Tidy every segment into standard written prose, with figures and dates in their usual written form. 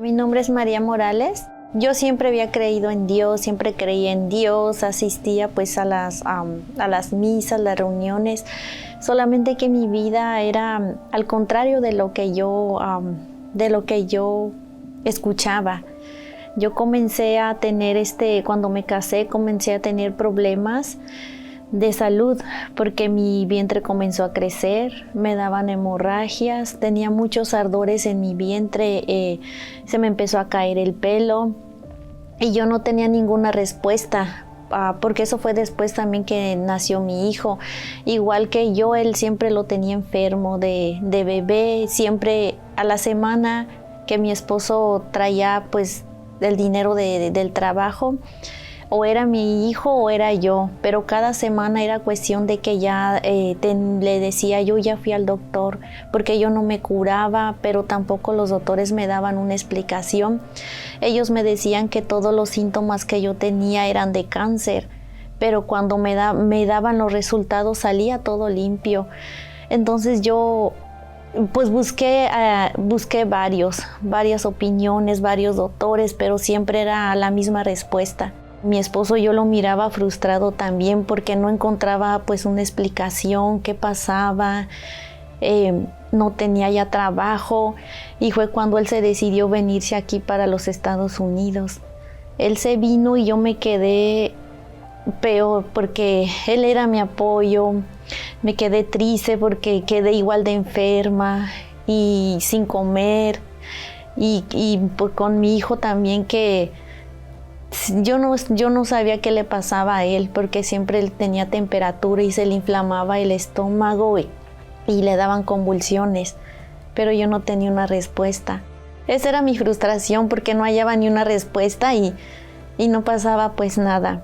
Mi nombre es María Morales. Yo siempre había creído en Dios, siempre creía en Dios, asistía pues a las misas, las reuniones, solamente que mi vida era al contrario de lo que yo escuchaba. Yo comencé a tener cuando me casé, comencé a tener problemas de salud porque mi vientre comenzó a crecer, me daban hemorragias, tenía muchos ardores en mi vientre, se me empezó a caer el pelo y yo no tenía ninguna respuesta. Porque eso fue después también que nació mi hijo. Igual que yo, él siempre lo tenía enfermo de bebé, siempre a la semana que mi esposo traía pues el dinero del trabajo, o era mi hijo o era yo, pero cada semana era cuestión de que ya le decía, yo ya fui al doctor, porque yo no me curaba, pero tampoco los doctores me daban una explicación. Ellos me decían que todos los síntomas que yo tenía eran de cáncer, pero cuando me daban los resultados salía todo limpio. Entonces yo pues busqué varias opiniones, varios doctores, pero siempre era la misma respuesta. Mi esposo, yo lo miraba frustrado también porque no encontraba pues una explicación, qué pasaba, no tenía ya trabajo, y fue cuando él se decidió venirse aquí para los Estados Unidos. Él se vino y yo me quedé peor porque él era mi apoyo. Me quedé triste porque quedé igual de enferma y sin comer, y pues con mi hijo también, que yo no sabía qué le pasaba a él, porque siempre él tenía temperatura y se le inflamaba el estómago y le daban convulsiones, pero yo no tenía una respuesta. Esa era mi frustración, porque no hallaba ni una respuesta y no pasaba pues nada.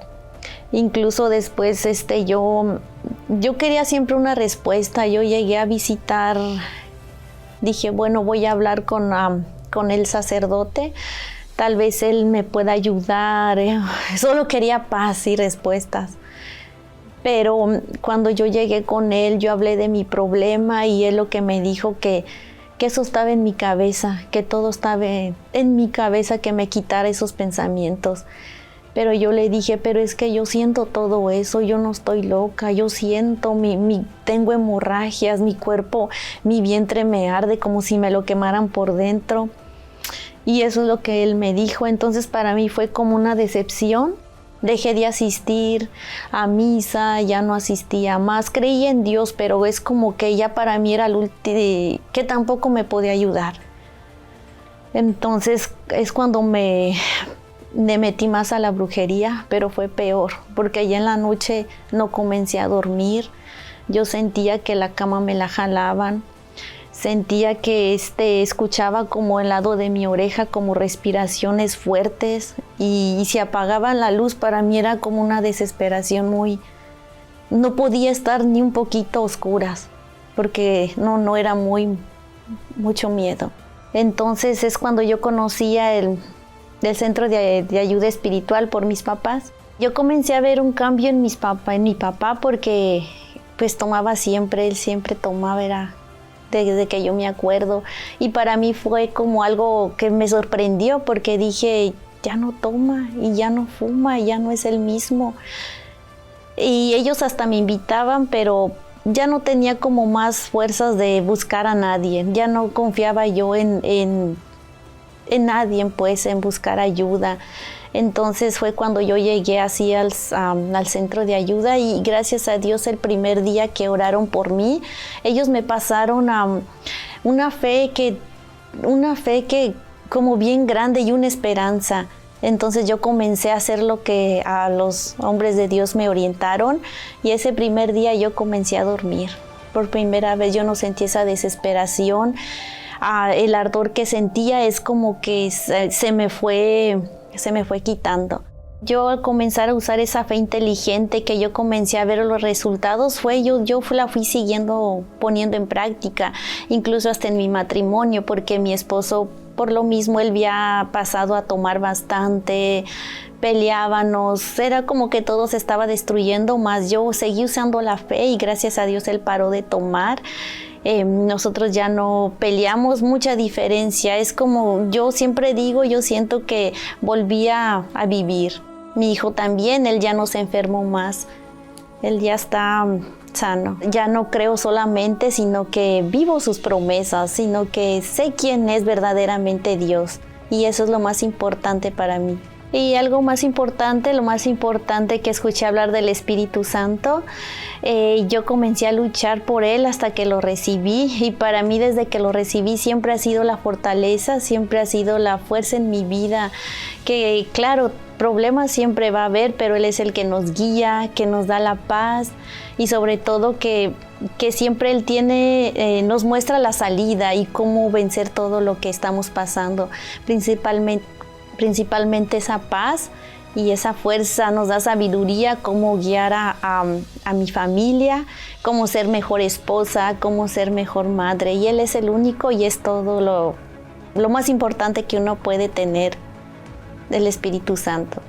Incluso después yo quería siempre una respuesta. Yo llegué a visitar, dije, bueno, voy a hablar con el sacerdote, tal vez él me pueda ayudar. Solo quería paz y respuestas. Pero cuando yo llegué con él, yo hablé de mi problema y él lo que me dijo que eso estaba en mi cabeza, que todo estaba en mi cabeza, que me quitara esos pensamientos. Pero yo le dije, pero es que yo siento todo eso, yo no estoy loca, yo siento, tengo hemorragias, mi cuerpo, mi vientre me arde como si me lo quemaran por dentro. Y eso es lo que él me dijo. Entonces para mí fue como una decepción. Dejé de asistir a misa, ya no asistía más. Creía en Dios, pero es como que ya para mí era el último, que tampoco me podía ayudar. Entonces es cuando me metí más a la brujería, pero fue peor, porque ya en la noche no comencé a dormir. Yo sentía que la cama me la jalaban, sentía que escuchaba como al lado de mi oreja como respiraciones fuertes, y si apagaban la luz para mí era como una desesperación no podía estar ni un poquito oscuras, porque no era mucho miedo. Entonces es cuando yo conocía del centro de ayuda espiritual por mis papás. Yo comencé a ver un cambio en mi papá, porque pues tomaba siempre, él siempre tomaba, era desde que yo me acuerdo, y para mí fue como algo que me sorprendió, porque dije, ya no toma y ya no fuma, ya no es el mismo. Y ellos hasta me invitaban, pero ya no tenía como más fuerzas de buscar a nadie, ya no confiaba yo en nadie, pues, en buscar ayuda. Entonces fue cuando yo llegué así al centro de ayuda, y gracias a Dios el primer día que oraron por mí, ellos me pasaron una fe que como bien grande, y una esperanza. Entonces yo comencé a hacer lo que a los hombres de Dios me orientaron, y ese primer día yo comencé a dormir. Por primera vez yo no sentí esa desesperación. El ardor que sentía es como que se me fue quitando. Yo al comenzar a usar esa fe inteligente, que yo comencé a ver los resultados, yo la fui siguiendo, poniendo en práctica, incluso hasta en mi matrimonio, porque mi esposo, por lo mismo, él había pasado a tomar bastante, peleábamos, era como que todo se estaba destruyendo, más yo seguí usando la fe y gracias a Dios él paró de tomar. nosotros ya no peleamos, mucha diferencia. Es como yo siempre digo, yo siento que volví a vivir. Mi hijo también, él ya no se enfermó más, él ya está sano. Ya no creo solamente, sino que vivo sus promesas, sino que sé quién es verdaderamente Dios. Y eso es lo más importante para mí. Y algo más importante, lo más importante que escuché hablar del Espíritu Santo, yo comencé a luchar por él hasta que lo recibí, y para mí desde que lo recibí siempre ha sido la fortaleza, siempre ha sido la fuerza en mi vida, que claro, problemas siempre va a haber, pero él es el que nos guía, que nos da la paz, y sobre todo que siempre él nos muestra la salida y cómo vencer todo lo que estamos pasando, principalmente esa paz y esa fuerza. Nos da sabiduría, cómo guiar a mi familia, cómo ser mejor esposa, cómo ser mejor madre, y él es el único y es todo lo más importante que uno puede tener, el Espíritu Santo.